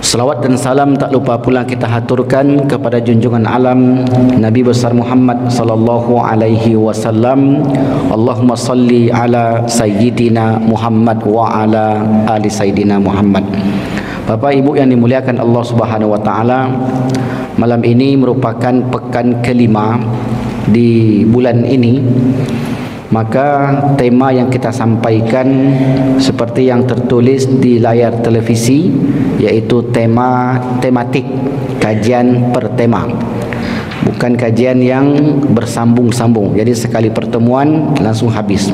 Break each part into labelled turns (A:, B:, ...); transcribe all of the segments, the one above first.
A: Salawat dan salam tak lupa pula kita haturkan kepada junjungan alam Nabi besar Muhammad sallallahu alaihi wasallam. Allahumma salli ala sayyidina Muhammad wa ala ali sayyidina Muhammad. Bapak Ibu yang dimuliakan Allah Subhanahu wa taala, malam ini merupakan pekan kelima di bulan ini. Maka tema yang kita sampaikan seperti yang tertulis di layar televisi, yaitu tematik, kajian per tema, bukan kajian yang bersambung-sambung. Jadi sekali pertemuan langsung habis.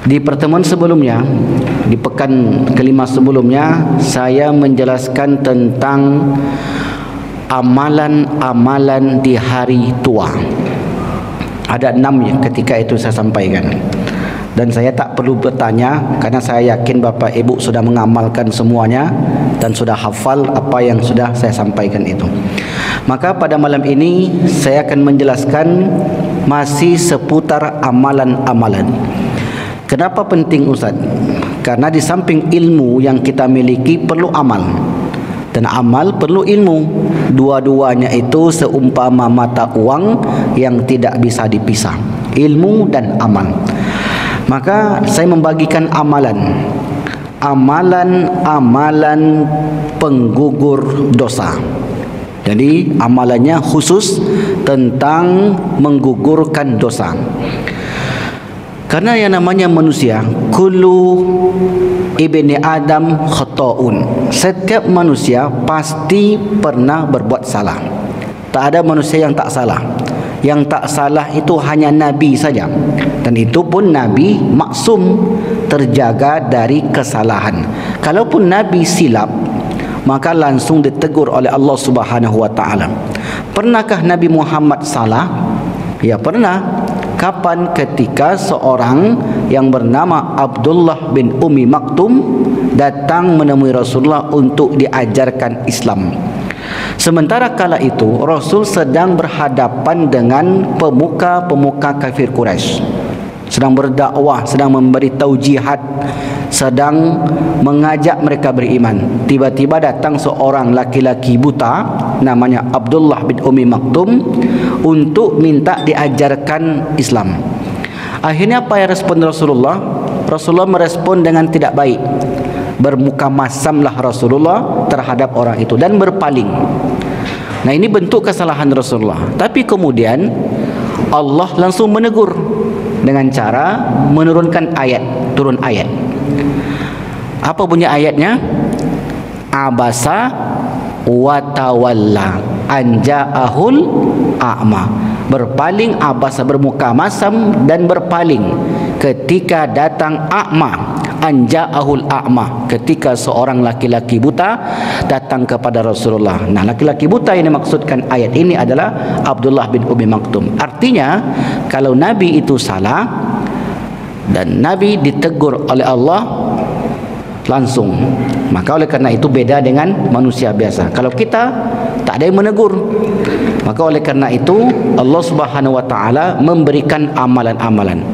A: Di pertemuan sebelumnya, di pekan kelima sebelumnya, saya menjelaskan tentang amalan-amalan di hari tua. Ada 6 yang ketika itu saya sampaikan. Dan saya tak perlu bertanya karena saya yakin Bapak Ibu sudah mengamalkan semuanya dan sudah hafal apa yang sudah saya sampaikan itu. Maka pada malam ini saya akan menjelaskan masih seputar amalan-amalan. Kenapa penting Ustaz? Karena di samping ilmu yang kita miliki perlu amal, dan amal perlu ilmu. Dua-duanya itu seumpama mata uang yang tidak bisa dipisah, ilmu dan amal. Maka saya membagikan amalan penggugur dosa. Jadi amalannya khusus tentang menggugurkan dosa. Karena yang namanya manusia, kullu ibni Adam khata'un. Setiap manusia pasti pernah berbuat salah. Tak ada manusia yang tak salah. Yang tak salah itu hanya Nabi saja. Dan itu pun Nabi maksum, terjaga dari kesalahan. Kalaupun Nabi silap, maka langsung ditegur oleh Allah Subhanahu wa taala. Pernahkah Nabi Muhammad salah? Ya pernah. Kapan? Ketika seorang yang bernama Abdullah bin Ummi Maktum datang menemui Rasulullah untuk diajarkan Islam. Sementara kala itu Rasul sedang berhadapan dengan pemuka-pemuka kafir Quraisy, sedang berdakwah, sedang memberitahu jihad, sedang mengajak mereka beriman. Tiba-tiba datang seorang laki-laki buta namanya Abdullah bin Ummi Maktum untuk minta diajarkan Islam. Akhirnya apa yang respon Rasulullah? Rasulullah merespon dengan tidak baik. Bermuka masamlah Rasulullah terhadap orang itu dan berpaling. Nah, ini bentuk kesalahan Rasulullah. Tapi kemudian Allah langsung menegur dengan cara menurunkan ayat, turun ayat. Apa bunyi ayatnya? Abasa wa tawalla anja'ahul a'ma. Berpaling, abasa, bermuka masam dan berpaling ketika datang a'ma, anja'ahul a'ma, ketika seorang laki-laki buta datang kepada Rasulullah. Nah, laki-laki buta yang dimaksudkan ayat ini adalah Abdullah bin Ummi Maktum. Artinya kalau Nabi itu salah dan Nabi ditegur oleh Allah langsung, maka oleh karena itu beda dengan manusia biasa. Kalau kita tak ada yang menegur, maka oleh karena itu Allah Subhanahu wa taala memberikan amalan-amalan.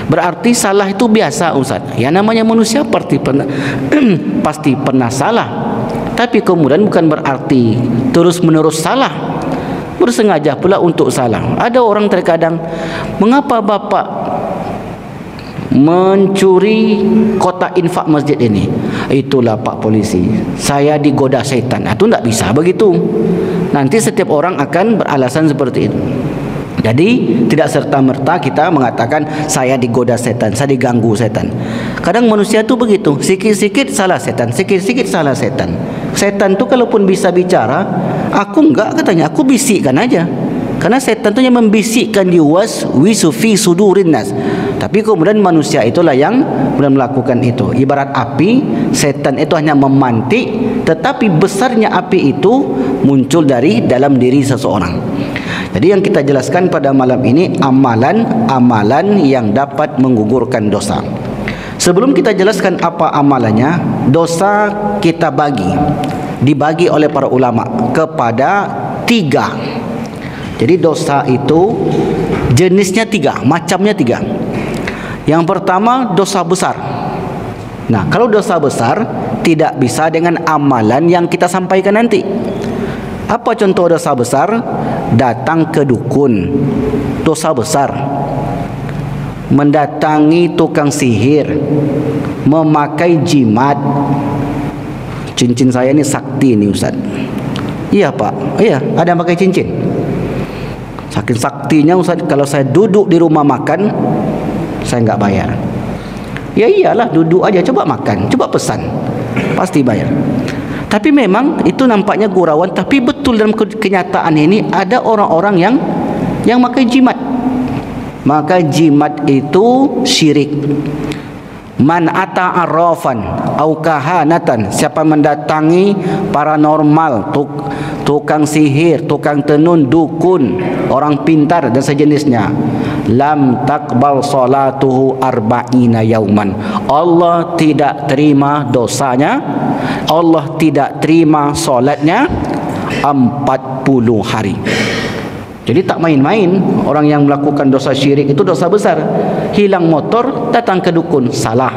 A: Berarti salah itu biasa Ustaz. Yang namanya manusia pasti pernah salah. Tapi kemudian bukan berarti terus-menerus salah, bersengaja pula untuk salah. Ada orang terkadang, mengapa Bapak mencuri kotak infak masjid ini? Itulah Pak Polisi, saya digoda setan. Itu tidak bisa begitu. Nanti setiap orang akan beralasan seperti itu. Jadi tidak serta-merta kita mengatakan saya digoda setan, saya diganggu setan. Kadang manusia tu begitu, sikit-sikit salah setan, sikit-sikit salah setan. Setan tu kalaupun bisa bicara, aku enggak katanya, aku bisikkan aja. Karena setan tu yang membisikkan di wisufi sudurin nas. Tapi kemudian manusia itulah yang kemudian melakukan itu. Ibarat api, setan itu hanya memantik, tetapi besarnya api itu muncul dari dalam diri seseorang. Jadi yang kita jelaskan pada malam ini amalan-amalan yang dapat menggugurkan dosa. Sebelum kita jelaskan apa amalannya, dosa kita dibagi oleh para ulama kepada 3. Jadi dosa itu jenisnya 3, macamnya 3. Yang pertama dosa besar. Nah, kalau dosa besar tidak bisa dengan amalan yang kita sampaikan nanti. Apa contoh dosa besar? Datang ke dukun, dosa besar. Mendatangi tukang sihir, memakai jimat. Cincin saya ni sakti ni Ustaz. Iya Pak, iya ada yang pakai cincin. Saking saktinya Ustaz, kalau saya duduk di rumah makan, saya enggak bayar. Ya iyalah, duduk aja, coba makan, coba pesan, pasti bayar. Tapi memang itu nampaknya gurauan, tapi betul dalam kenyataan ini ada orang-orang yang pakai jimat. Maka jimat itu syirik. Man ata arrafan au kahanatan, siapa mendatangi paranormal, tukang sihir, tukang tenun, dukun, orang pintar dan sejenisnya, lam taqbal salatuhu arba'ina yauman. Allah tidak terima dosanya, Allah tidak terima solatnya 40 hari. Jadi tak main-main orang yang melakukan dosa syirik itu, dosa besar. Hilang motor, datang ke dukun, salah.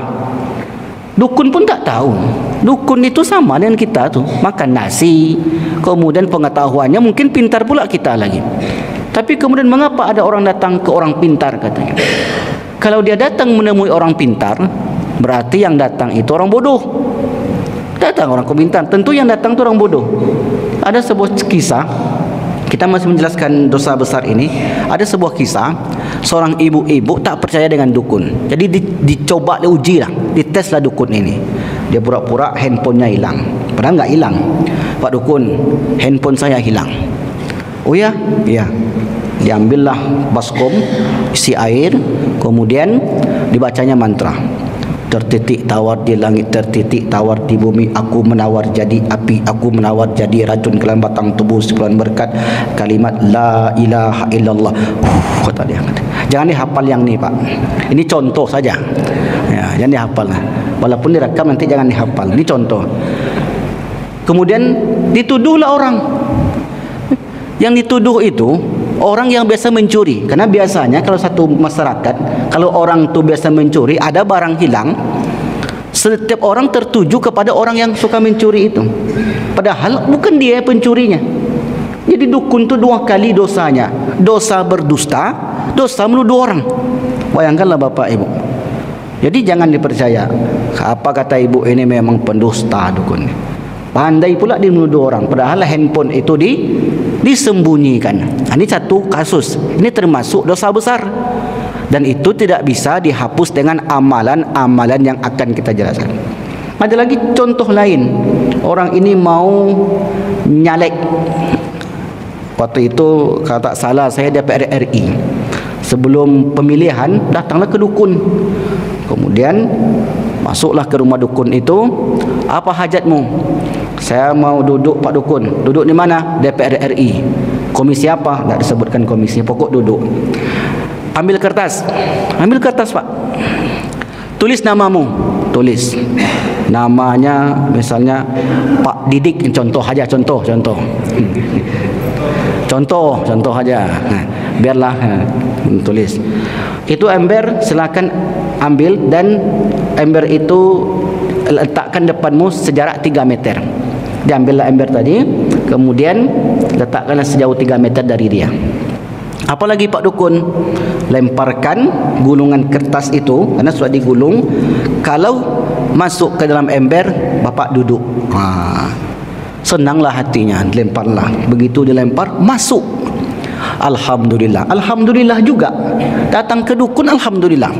A: Dukun pun tak tahu. Dukun itu sama dengan kita tuh, makan nasi. Kemudian pengetahuannya mungkin pintar pula kita lagi. Tapi kemudian mengapa ada orang datang ke orang pintar katanya? Kalau dia datang menemui orang pintar, berarti yang datang itu orang bodoh. Datang orang pintar, tentu yang datang itu orang bodoh. Ada sebuah kisah, kita masih menjelaskan dosa besar ini. Ada sebuah kisah, seorang ibu-ibu tak percaya dengan dukun. Jadi dicoba, diuji lah, diteslah dukun ini. Dia pura-pura handphonenya hilang, padahal nggak hilang. Pak dukun, handphone saya hilang. Oh ya, iya. Diambillah baskom, isi air, kemudian dibacanya mantra. Tertitik tawar di langit, tertitik tawar di bumi, aku menawar jadi api, aku menawar jadi racun ke dalam batang tubuh sebulan berkat kalimat la ilaha illallah. Kata dia. Jangan dihafal yang ni Pak. Ini contoh saja. Ya, jangan dihafal. Walaupun direkam nanti jangan dihafal. Ini contoh. Kemudian dituduhlah orang. Yang dituduh itu orang yang biasa mencuri. Karena biasanya kalau satu masyarakat, kalau orang tu biasa mencuri, ada barang hilang, setiap orang tertuju kepada orang yang suka mencuri itu. Padahal bukan dia pencurinya. Jadi dukun tu dua kali dosanya. Dosa berdusta, dosa menuduh orang. Bayangkanlah Bapak Ibu. Jadi jangan dipercaya. Apa kata ibu ini memang pendusta dukun. Pandai pula dia menuduh orang. Padahal handphone itu disembunyikan. Ini satu kasus. Ini termasuk dosa besar. Dan itu tidak bisa dihapus dengan amalan-amalan yang akan kita jelaskan. Ada lagi contoh lain. Orang ini mau nyalek. Waktu itu kalau tak salah saya DPR RI. Sebelum pemilihan datanglah ke dukun. Kemudian masuklah ke rumah dukun itu. Apa hajatmu? Saya mau duduk Pak Dukun. Duduk di mana? DPR RI. Komisi apa? Tak disebutkan komisi. Pokok duduk. Ambil kertas. Ambil kertas Pak. Tulis namamu. Tulis. Namanya misalnya Pak Didik. Contoh aja. Contoh aja. Biarlah tulis. Itu ember silakan ambil dan ember itu letakkan depanmu sejarak 3 meter. Diambillah ember tadi, kemudian letakkanlah sejauh 3 meter dari dia. Apalagi Pak Dukun, lemparkan gulungan kertas itu, karena sudah digulung. Kalau masuk ke dalam ember, Bapak duduk. Senanglah hatinya, lemparlah. Begitu dilempar, masuk. Alhamdulillah. Alhamdulillah juga. Datang ke dukun, alhamdulillah.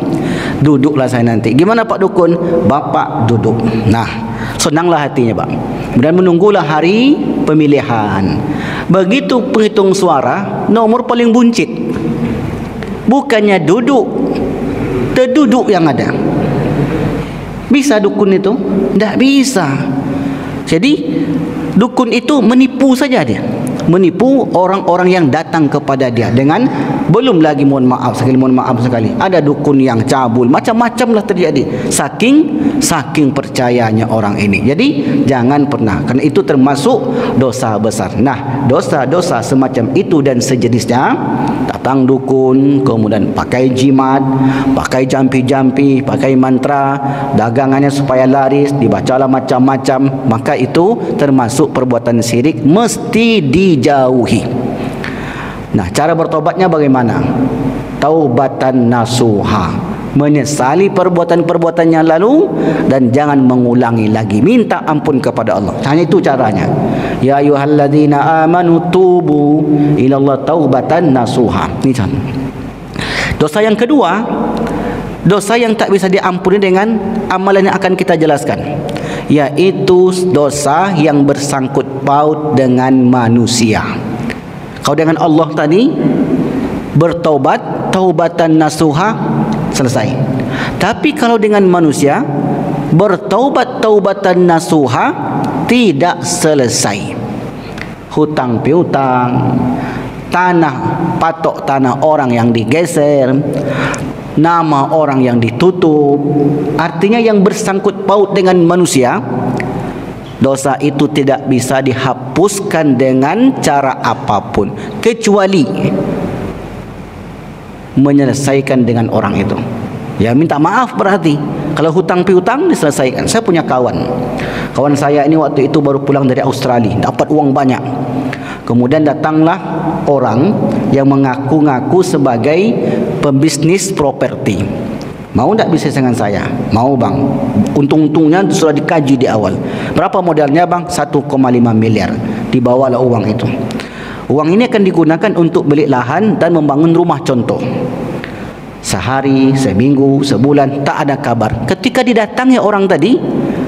A: Duduklah saya nanti. Gimana Pak Dukun? Bapak duduk. Nah, senanglah hatinya Pak. Kemudian menunggulah hari pemilihan. Begitu penghitung suara, nomor paling buncit. Bukannya duduk, terduduk yang ada. Bisa dukun itu? Tidak bisa. Jadi dukun itu menipu saja dia. menipu orang-orang yang datang kepada dia dengan belum lagi mohon maaf sekali ada dukun yang cabul, macam-macam lah terjadi saking percayanya orang ini. Jadi jangan pernah, kerana itu termasuk dosa besar. Nah, dosa-dosa semacam itu dan sejenisnya, datang dukun, kemudian pakai jimat, pakai jampi-jampi, pakai mantra, dagangannya supaya laris, dibacalah macam-macam, maka itu termasuk perbuatan syirik, mesti dijauhi. Nah, cara bertobatnya bagaimana? Taubatan nasuha, menyesali perbuatan-perbuatan yang lalu dan jangan mengulangi lagi, minta ampun kepada Allah. Hanya itu caranya. Ya ayyuhalladzina amanu tubu ilallah taubatan nasuha. Ini contoh. Dosa yang kedua, dosa yang tak bisa diampuni dengan amalan yang akan kita jelaskan, yaitu dosa yang bersangkut paut dengan manusia. Kalau dengan Allah tadi bertaubat, taubatan nasuha, selesai. Tapi kalau dengan manusia bertaubat, taubatan nasuha, tidak selesai. Hutang piutang, tanah, patok tanah orang yang digeser, nama orang yang ditutup, artinya yang bersangkut paut dengan manusia, dosa itu tidak bisa dihapuskan dengan cara apapun kecuali menyelesaikan dengan orang itu. Ya, minta maaf berarti. Kalau hutang piutang diselesaikan. Saya punya kawan saya ini waktu itu baru pulang dari Australia, dapat uang banyak. Kemudian datanglah orang yang mengaku-ngaku sebagai pembisnis properti. Mau tak bisnis dengan saya? Mau bang. Untung-untungnya sudah dikaji di awal. Berapa modalnya bang? 1,5 miliar. Dibawalah uang itu. Uang ini akan digunakan untuk beli lahan dan membangun rumah contoh. Sehari, seminggu, sebulan, tak ada kabar. Ketika didatangi orang tadi,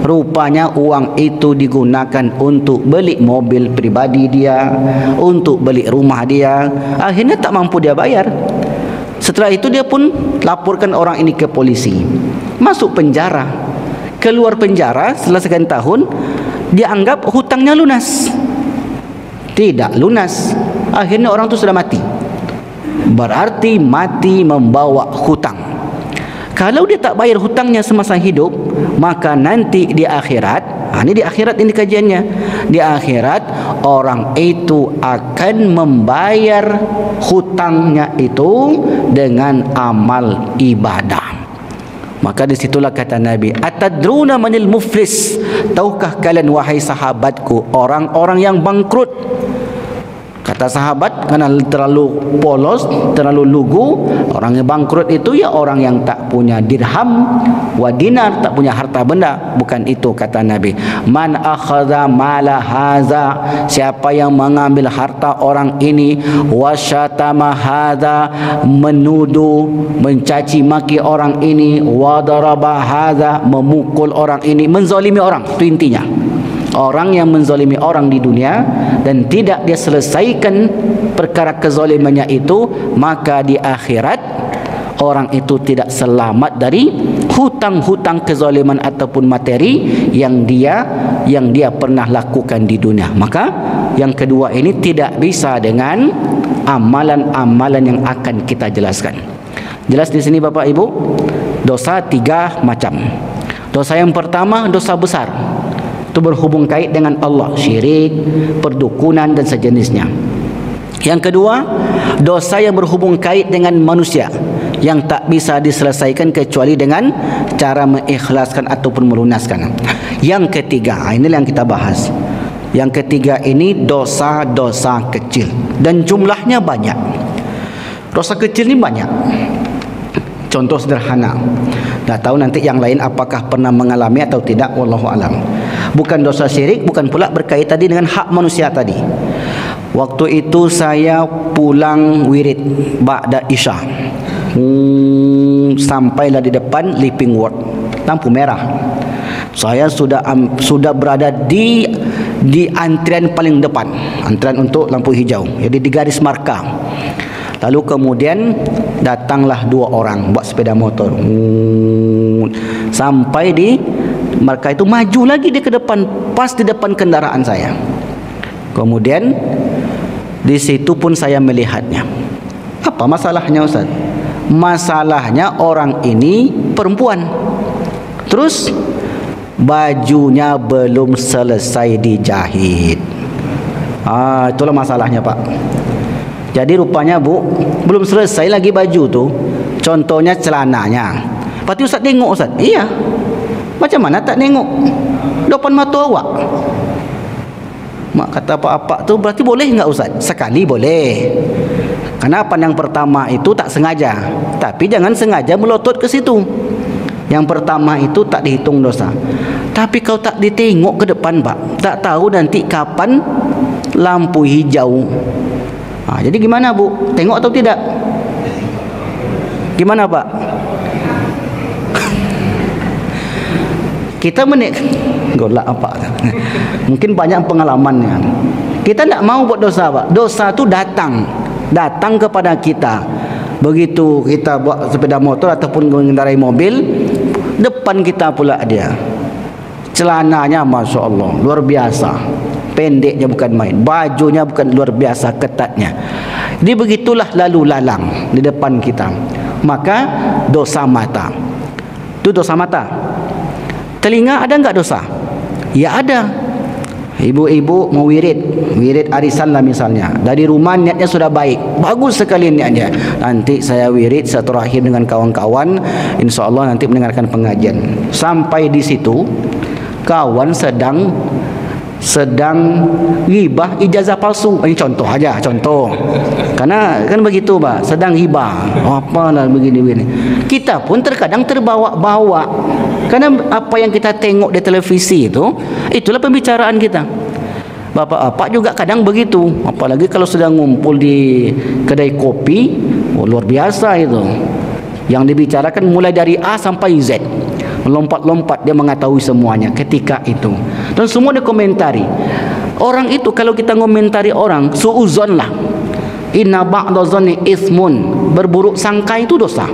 A: rupanya uang itu digunakan untuk beli mobil pribadi dia, untuk beli rumah dia. Akhirnya tak mampu dia bayar. Setelah itu dia pun laporkan orang ini ke polisi. Masuk penjara. Keluar penjara setelah sekian tahun, dia anggap hutangnya lunas. Tidak lunas. Akhirnya orang itu sudah mati. Berarti mati membawa hutang. Kalau dia tak bayar hutangnya semasa hidup, maka nanti di akhirat, ini di akhirat ini kajiannya, di akhirat orang itu akan membayar hutangnya itu dengan amal ibadah. Maka disitulah kata Nabi, atadruna manil muflis, tahukah kalian wahai sahabatku orang-orang yang bangkrut? Kata sahabat, karena terlalu polos, terlalu lugu, orang yang bangkrut itu ya orang yang tak punya dirham wa dinar, tak punya harta benda. Bukan itu kata Nabi. Man akhadha mala haza, siapa yang mengambil harta orang ini, wa syatama hadza, menuduh, mencaci maki orang ini, wa daraba hadza, memukul orang ini, menzalimi orang. Itu intinya. Orang yang menzalimi orang di dunia dan tidak dia selesaikan perkara kezalimannya itu, maka di akhirat orang itu tidak selamat dari hutang-hutang kezaliman ataupun materi yang dia pernah lakukan di dunia. Maka yang kedua ini tidak bisa dengan amalan-amalan yang akan kita jelaskan. Jelas di sini Bapak Ibu? Dosa 3 macam. Dosa yang pertama dosa besar. Itu berhubung kait dengan Allah, syirik, perdukunan dan sejenisnya. Yang kedua, dosa yang berhubung kait dengan manusia, yang tak bisa diselesaikan kecuali dengan cara mengikhlaskan ataupun melunaskan. Yang ketiga, inilah yang kita bahas. Yang ketiga ini dosa-dosa kecil dan jumlahnya banyak. Dosa kecil ini banyak. Contoh sederhana. Tak tahu nanti yang lain apakah pernah mengalami atau tidak, wallahu alam. Bukan dosa syirik, bukan pula berkait tadi dengan hak manusia tadi. Waktu itu saya pulang wirid ba'da isya. Sampailah di depan Living Ward, lampu merah. Saya sudah berada di antrian paling depan, antrian untuk lampu hijau. Jadi di garis marka. Lalu kemudian datanglah 2 orang buat sepeda motor. Sampai di marka itu, maju lagi dia ke depan, pas di depan kendaraan saya. Kemudian Di situ pun saya melihatnya. Apa masalahnya Ustaz? Masalahnya orang ini perempuan. Terus bajunya belum selesai dijahit. Itulah masalahnya Pak. Jadi rupanya Bu, belum selesai lagi baju tu. Contohnya celananya. Lepas tu Ustaz tengok Ustaz. Iya. Macam mana tak tengok? Depan mata awak. Mak kata apa-apa tu berarti boleh enggak Ustaz? Sekali boleh. Kenapa yang pertama itu tak sengaja. Tapi jangan sengaja melotot ke situ. Yang pertama itu tak dihitung dosa. Tapi kau tak ditengok ke depan Pak. Tak tahu nanti kapan lampu hijau. Jadi gimana Bu? Tengok atau tidak? Gimana Pak? Kita golak apa? Mungkin banyak pengalamannya. Kita tidak mau buat dosa Pak. Dosa itu datang kepada kita. Begitu kita buat sepeda motor ataupun mengendarai mobil, depan kita pula dia. Celananya Masya Allah luar biasa, pendeknya bukan main, bajunya bukan luar biasa ketatnya. Jadi begitulah lalu lalang di depan kita. Maka dosa mata. Itu dosa mata. Telinga ada enggak dosa? Ya ada. Ibu-ibu mau wirid arisan lah misalnya. Dari rumah niatnya sudah baik, bagus sekali niatnya. Nanti saya wirid, saya terakhir dengan kawan-kawan, insya Allah nanti mendengarkan pengajian. Sampai di situ kawan sedang ghibah ijazah palsu. Ini contoh aja, contoh. Karena kan begitu Pak, sedang ghibah. Apalah begini-begini. Kita pun terkadang terbawa-bawa. Karena apa yang kita tengok di televisi itulah pembicaraan kita. Bapak-bapak juga kadang begitu. Apalagi kalau sedang ngumpul di kedai kopi, luar biasa itu. Yang dibicarakan mulai dari A sampai Z. Lompat-lompat dia mengetahui semuanya ketika itu. Dan semua dikomentari. Orang itu kalau kita komentari orang, suuzon lah. Inna ba'da zanni ismun. Berburuk sangka itu dosa.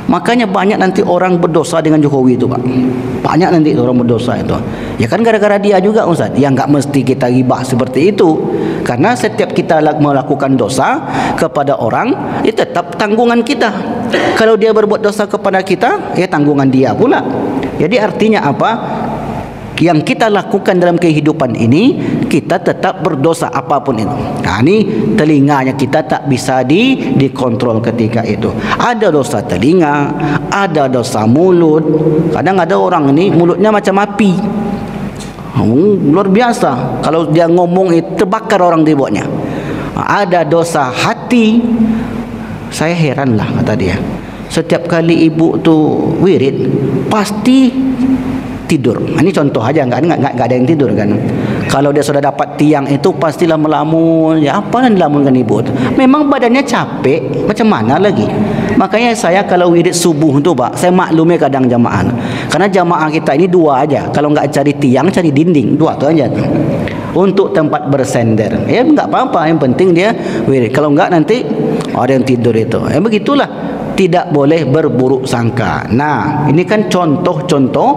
A: Makanya banyak nanti orang berdosa dengan Jokowi itu Pak. Banyak nanti orang berdosa itu. Ya kan gara-gara dia juga Ustaz. Ya enggak mesti kita ghibah seperti itu. Karena setiap kita melakukan dosa kepada orang, ya tetap tanggungan kita. Kalau dia berbuat dosa kepada kita, ya tanggungan dia pula. Jadi artinya apa? Yang kita lakukan dalam kehidupan ini, kita tetap berdosa apapun itu. Nah ini telinganya kita tak bisa dikontrol ketika itu. Ada dosa telinga, ada dosa mulut. Kadang ada orang ini mulutnya macam api. Luar biasa. Kalau dia ngomong itu terbakar orang di bawahnya. Ada dosa hati. Saya heran lah kata dia. Setiap kali ibu tu wirid pasti tidur. Ini contoh aja, enggak ada yang tidur kan. Kalau dia sudah dapat tiang itu pastilah melamun. Ya apa yang dilamunkan ibu tu? Memang badannya capek, macam mana lagi? Makanya saya kalau wirid subuh tu Pak, saya maklumi kadang jamaah. Karena jamaah kita ini dua aja. Kalau enggak cari tiang, cari dinding, dua tu aja tu. Untuk tempat bersender. Ya enggak apa-apa, yang penting dia wirid. Kalau enggak nanti ada yang tidur itu. Ya begitulah. Tidak boleh berburuk sangka. Nah, ini kan contoh-contoh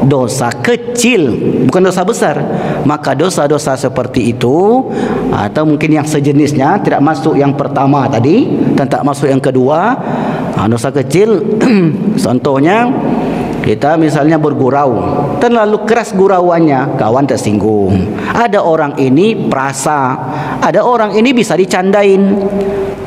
A: dosa kecil, bukan dosa besar. Maka dosa-dosa seperti itu atau mungkin yang sejenisnya tidak masuk yang pertama tadi dan tak masuk yang kedua. Dosa kecil contohnya kita misalnya bergurau, terlalu keras gurauannya, kawan tersinggung. Ada orang ini perasa, ada orang ini bisa dicandain.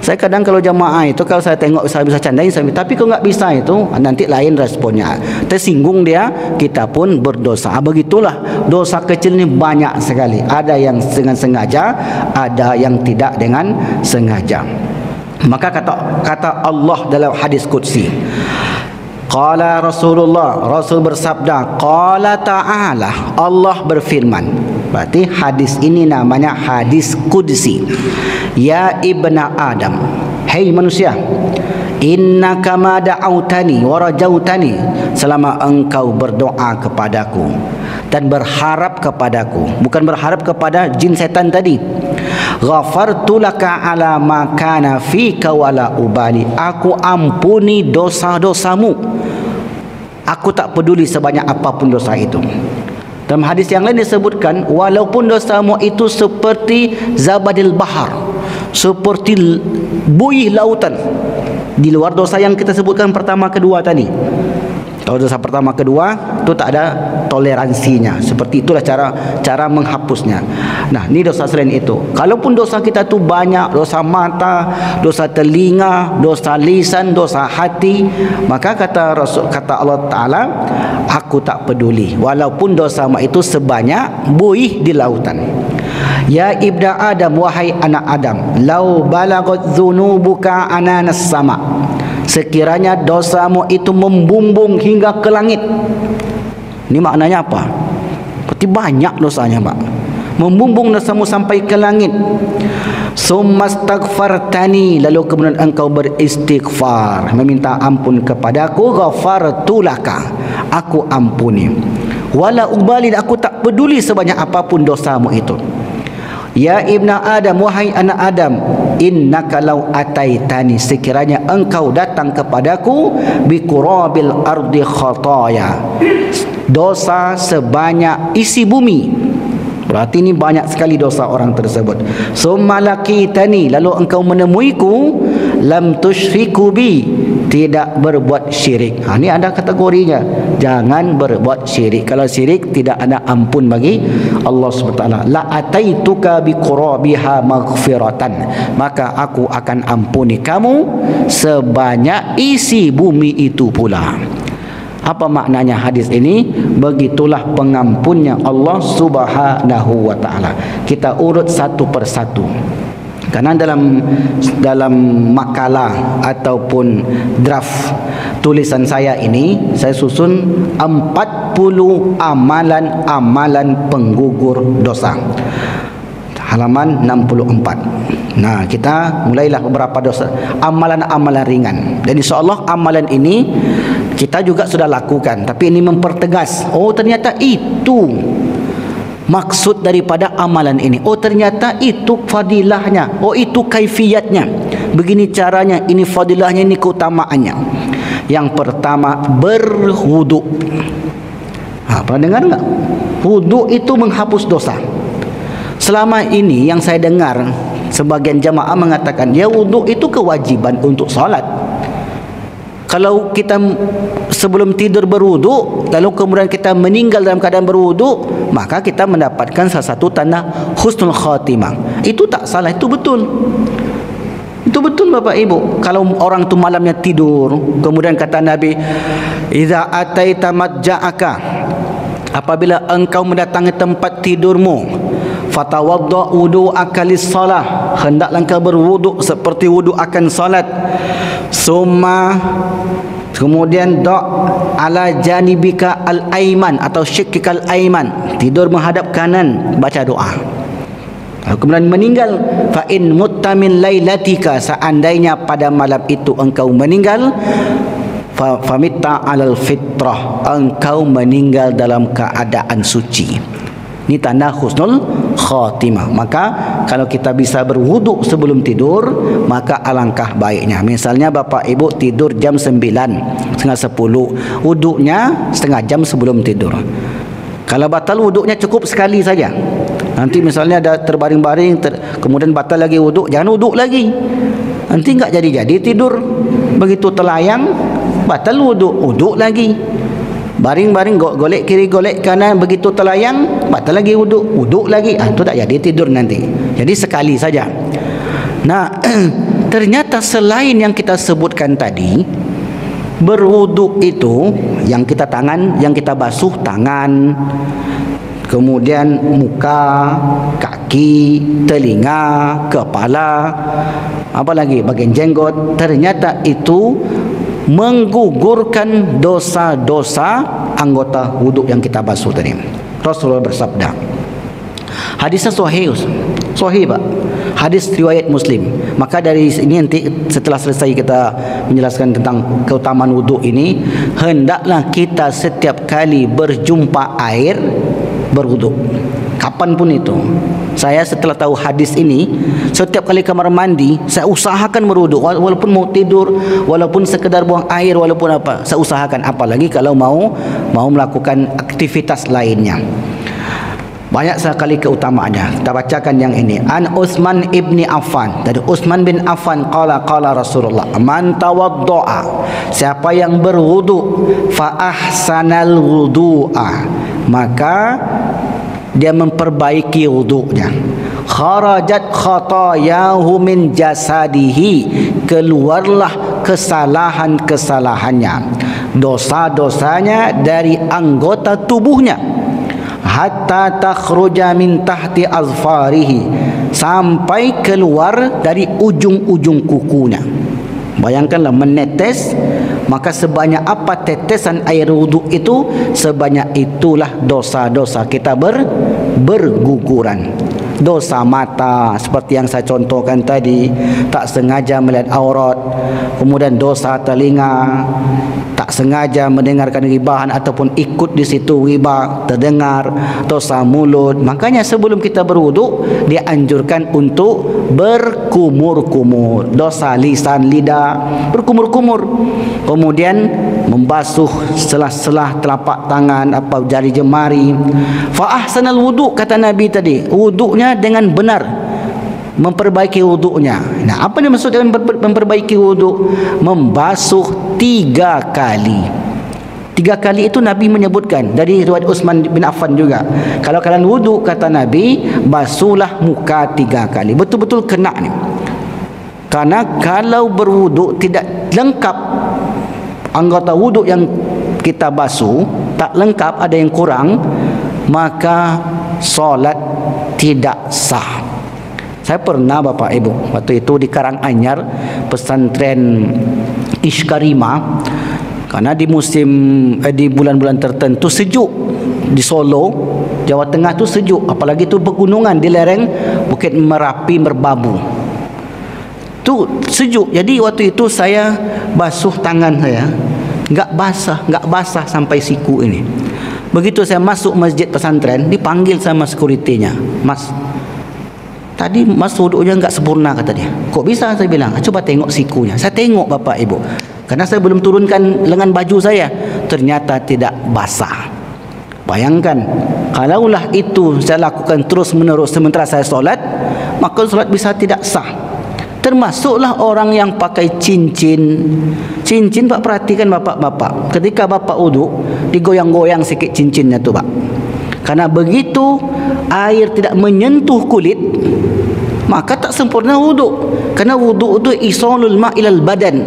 A: Saya kadang kalau jamaah itu kalau saya tengok saya bisa candain, tapi kalau nggak bisa itu nanti lain responnya. Tersinggung dia, kita pun berdosa. Begitulah dosa kecil ini banyak sekali. Ada yang dengan sengaja, ada yang tidak dengan sengaja. Maka kata Allah dalam hadis qudsi. Qala Rasulullah, Rasul bersabda, qala ta'ala, Allah berfirman. Berarti hadis ini namanya hadis qudsi. Ya ibna Adam, hei manusia, innaka ma da'autani wa rajautani, selama engkau berdoa kepadaku dan berharap kepadaku, bukan berharap kepada jin setan tadi. Ghafartu laka ala ma kana fika wala ubali, aku ampuni dosa-dosamu. Aku tak peduli sebanyak apapun dosa itu. Dalam hadis yang lain disebutkan, walaupun dosamu itu seperti zabadil bahar, seperti buih lautan, di luar dosa yang kita sebutkan pertama kedua tadi. Kalau dosa pertama kedua itu tak ada toleransinya. Seperti itulah cara menghapusnya. Nah, ini dosa selain itu. Kalaupun dosa kita tu banyak, dosa mata, dosa telinga, dosa lisan, dosa hati, maka kata Allah Ta'ala, aku tak peduli walaupun dosamu itu sebanyak buih di lautan. Ya ibda Adam, wahai anak Adam, lau balagat dzunubuka ananas sama, sekiranya dosamu itu membumbung hingga ke langit. Ini maknanya apa? Berarti banyak dosanya, Pak. Membumbung dosamu sampai ke langit. Summastaghfartani, lalu kemudian engkau beristighfar, meminta ampun kepadaku, ghafartu laka, aku ampuni. Wala ubali, aku tak peduli sebanyak apapun dosamu itu. Ya ibna Adam, wahai anak Adam, innaka law ataitani, sekiranya engkau datang kepadaku, biqurabil ardi khataya, dosa sebanyak isi bumi. Berarti ini banyak sekali dosa orang tersebut. Summa laqitani, lalu engkau menemuiku, lam tusyriku bi, tidak berbuat syirik. Ini ada kategorinya. Jangan berbuat syirik. Kalau syirik tidak ada ampun bagi Allah SWT. La ataituka biqurabiha maghfiratan, maka aku akan ampuni kamu sebanyak isi bumi itu pula. Apa maknanya hadis ini? Begitulah pengampunnya Allah Subhanahu wa taala. Kita urut satu persatu. Karena dalam makalah ataupun draft tulisan saya ini, saya susun 40 amalan-amalan penggugur dosa. Halaman 64. Nah, kita mulailah beberapa dosa, amalan-amalan ringan. Dan insya-Allah amalan ini kita juga sudah lakukan, tapi ini mempertegas, oh ternyata itu maksud daripada amalan ini. Oh ternyata itu fadilahnya. Oh itu kaifiyatnya. Begini caranya, ini fadilahnya, ini keutamaannya. Yang pertama, berwudu. Pernah dengar enggak? Wudu itu menghapus dosa. Selama ini yang saya dengar, sebagian jamaah mengatakan, ya wudu itu kewajiban untuk salat. Kalau kita sebelum tidur berwudu, lalu kemudian kita meninggal dalam keadaan berwudu, maka kita mendapatkan salah satu tanda husnul khatimah. Itu tak salah, itu betul. Itu betul Bapak Ibu. Kalau orang tu malamnya tidur, kemudian kata Nabi, "Idza ataita madja'aka", apabila engkau mendatangi tempat tidurmu, fatawadda wudu'aka lis-shalah, hendaklah engkau berwudu seperti wudu akan salat. Summa, kemudian ala janibika al-aiman atau syikkikal aiman, tidur menghadap kanan, baca doa. Kemudian meninggal, fa in mutta min lailatika, seandainya pada malam itu engkau meninggal, famitta alal fitrah, engkau meninggal dalam keadaan suci. Ini tanda husnul khatimah. Maka kalau kita bisa berwudu sebelum tidur, maka alangkah baiknya. Misalnya Bapak Ibu tidur jam 9, setengah 10, wudunya setengah jam sebelum tidur. Kalau batal wudunya cukup sekali saja. Nanti misalnya ada terbaring-baring, kemudian batal lagi wudu, jangan wudu lagi. Nanti enggak jadi-jadi tidur. Begitu telayang, batal wudu lagi. Baring-baring, golek kiri golek kanan, begitu telayang batal lagi wudu lagi, itu tak jadi tidur nanti. Jadi sekali saja. Nah, ternyata selain yang kita sebutkan tadi, berwudu itu yang kita basuh tangan, kemudian muka, kaki, telinga, kepala, apa lagi bagian jenggot, ternyata itu menggugurkan dosa-dosa anggota wuduk yang kita basuh tadi. Rasulullah bersabda, hadisnya sahih Pak, hadis riwayat Muslim. Maka dari ini nanti setelah selesai kita menjelaskan tentang keutamaan wuduk ini, hendaklah kita setiap kali berjumpa air berwuduk, kapanpun itu. Saya setelah tahu hadis ini, setiap kali kamar mandi saya usahakan berwuduk, walaupun mau tidur, walaupun sekedar buang air, walaupun apa, saya usahakan. Apalagi kalau mau melakukan aktivitas lainnya. Banyak sekali keutamaannya. Kita bacakan yang ini. An Utsman ibni Affan. Dari Utsman bin Affan qala Rasulullah, man tawaddoa, siapa yang berwudu, fa ahsanal wudu'a, maka dia memperbaiki wudunya, kharajat khatayahu min jasadihi, keluarlah kesalahan-kesalahannya, dosa-dosanya dari anggota tubuhnya, hatta takhruja min tahti azfarihi, sampai keluar dari ujung-ujung kukunya. Bayangkanlah menetes, maka sebanyak apa tetesan air wuduk itu, sebanyak itulah dosa-dosa kita berguguran. Dosa mata seperti yang saya contohkan tadi, tak sengaja melihat aurat. Kemudian dosa telinga, tak sengaja mendengarkan ribahan ataupun ikut di situ riba terdengar. Dosa mulut. Makanya sebelum kita berwuduk dianjurkan untuk berkumur-kumur. Dosa lisan, lidah, berkumur-kumur. Kemudian membasuh selah-selah telapak tangan, apa jari jemari. Fa ahsanal wudu, kata Nabi tadi, wuduknya dengan benar, memperbaiki wuduknya. Nah, apa yang maksud dengan memperbaiki wuduk? Membasuh 3 kali. 3 kali itu Nabi menyebutkan dari riwayat Utsman bin Affan juga. Kalau kalian wuduk, kata Nabi, basuhlah muka 3 kali. Betul-betul kena ni. Karena kalau berwuduk tidak lengkap, anggota wuduk yang kita basuh tak lengkap, ada yang kurang, maka solat tidak sah. Saya pernah Bapak Ibu, waktu itu di Karanganyar, pesantren Ishkarima, karena di musim di bulan-bulan tertentu sejuk. Di Solo, Jawa Tengah tu sejuk, apalagi tu pegunungan di lereng Bukit Merapi Merbabu. Tu sejuk. Jadi waktu itu saya basuh tangan saya, enggak basah sampai siku ini. Begitu saya masuk masjid pesantren, dipanggil sama sekuritinya, "Mas, tadi mas wuduknya enggak sempurna," kata dia. "Kok bisa?" saya bilang. "Coba tengok sikunya." Saya tengok Bapak Ibu, karena saya belum turunkan lengan baju saya, ternyata tidak basah. Bayangkan, kalaulah itu saya lakukan terus menerus sementara saya solat, maka solat bisa tidak sah. Termasuklah orang yang pakai cincin. Cincin, Pak, perhatikan Bapak-bapak, ketika Bapak wuduk, digoyang-goyang sikit cincinnya tu, Pak. Karena begitu air tidak menyentuh kulit, maka tak sempurna wuduk. Karena wuduk itu isalul ma' ilal badan,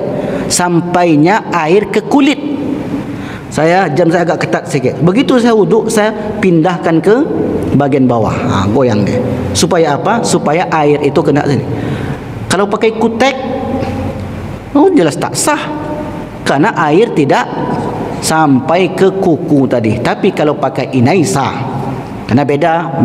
A: sampainya air ke kulit. Jam saya agak ketat sikit. Begitu saya wuduk, saya pindahkan ke bagian bawah. Goyang dia. Supaya apa? Supaya air itu kena sini. Kalau pakai kutek, jelas tak sah, karena air tidak sampai ke kuku tadi. Tapi kalau pakai inai sah, karena beda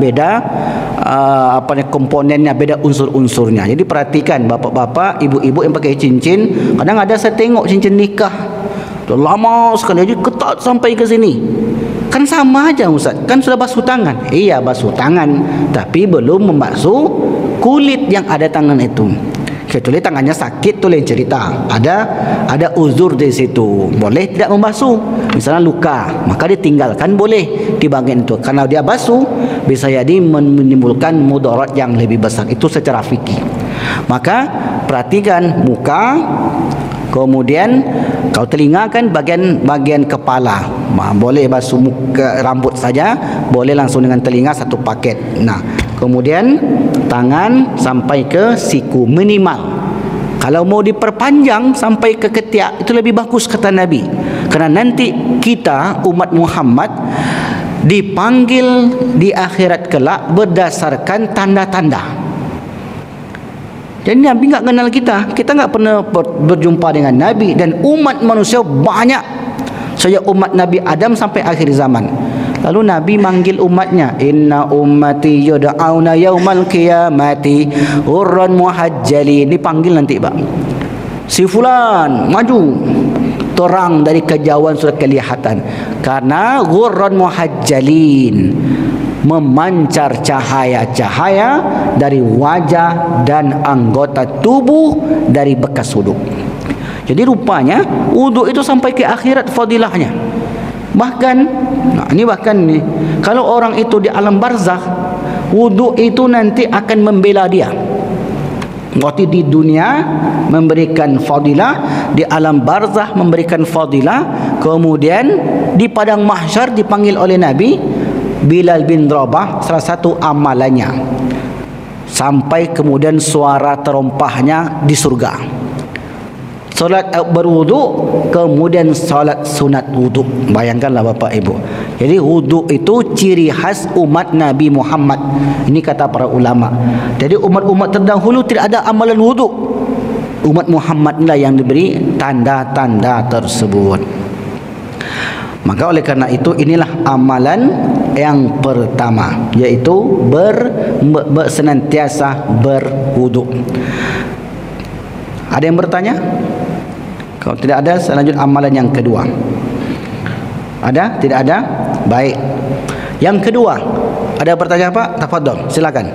A: komponennya, beda unsur-unsurnya. Jadi perhatikan bapak-bapak, ibu-ibu yang pakai cincin. Kadang ada saya tengok cincin nikah dah lama sekali, jadi ketat sampai ke sini. Kan sama aja Ustaz, kan sudah basuh tangan. Iya, basuh tangan, tapi belum membasuh kulit yang ada tangan itu. Kecuali tangannya sakit, tu lain cerita. Ada uzur di situ, boleh tidak membasuh. Misalnya luka, maka ditinggalkan boleh di bagian itu. Karena dia basuh, bisa jadi menimbulkan mudarat yang lebih besar. Itu secara fikih. Maka perhatikan muka, kemudian kalau telinga kan bagian kepala, boleh basuh muka, rambut saja, boleh langsung dengan telinga satu paket. Nah, kemudian tangan sampai ke siku minimal. Kalau mau diperpanjang sampai ke ketiak, itu lebih bagus kata Nabi. Karena nanti kita umat Muhammad dipanggil di akhirat kelak berdasarkan tanda-tanda. Jadi Nabi enggak kenal kita enggak pernah berjumpa dengan Nabi, dan umat manusia banyak, sejak umat Nabi Adam sampai akhir zaman. Lalu Nabi manggil umatnya, "Inna ummati yud'auna yaumal qiyamati ghurran muhajjalin." Dipanggil nanti, Pak. Si fulan maju, terang dari kejauhan sudah kelihatan, karena ghurran muhajjalin, memancar cahaya-cahaya dari wajah dan anggota tubuh dari bekas wuduk. Jadi rupanya wuduk itu sampai ke akhirat fadilahnya. Bahkan Nah, ini bahkan ni kalau orang itu di alam barzakh, wuduk itu nanti akan membela dia. Waktu di dunia memberikan fadilah, di alam barzakh memberikan fadilah, kemudian di padang mahsyar dipanggil oleh Nabi Bilal bin Rabah, salah satu amalannya sampai kemudian suara terompahnya di surga. Solat berwuduk, kemudian solat sunat wuduk. Bayangkanlah Bapak Ibu. Jadi wuduk itu ciri khas umat Nabi Muhammad. Ini kata para ulama. Jadi umat-umat terdahulu tidak ada amalan wuduk. Umat Muhammad lah yang diberi tanda-tanda tersebut. Maka oleh karena itu inilah amalan yang pertama, yaitu senantiasa berwuduk. Ada yang bertanya? Kalau tidak ada, saya lanjut amalan yang kedua. Ada? Tidak ada? Baik. Yang kedua, ada pertanyaan Pak? Tafadhol, silakan.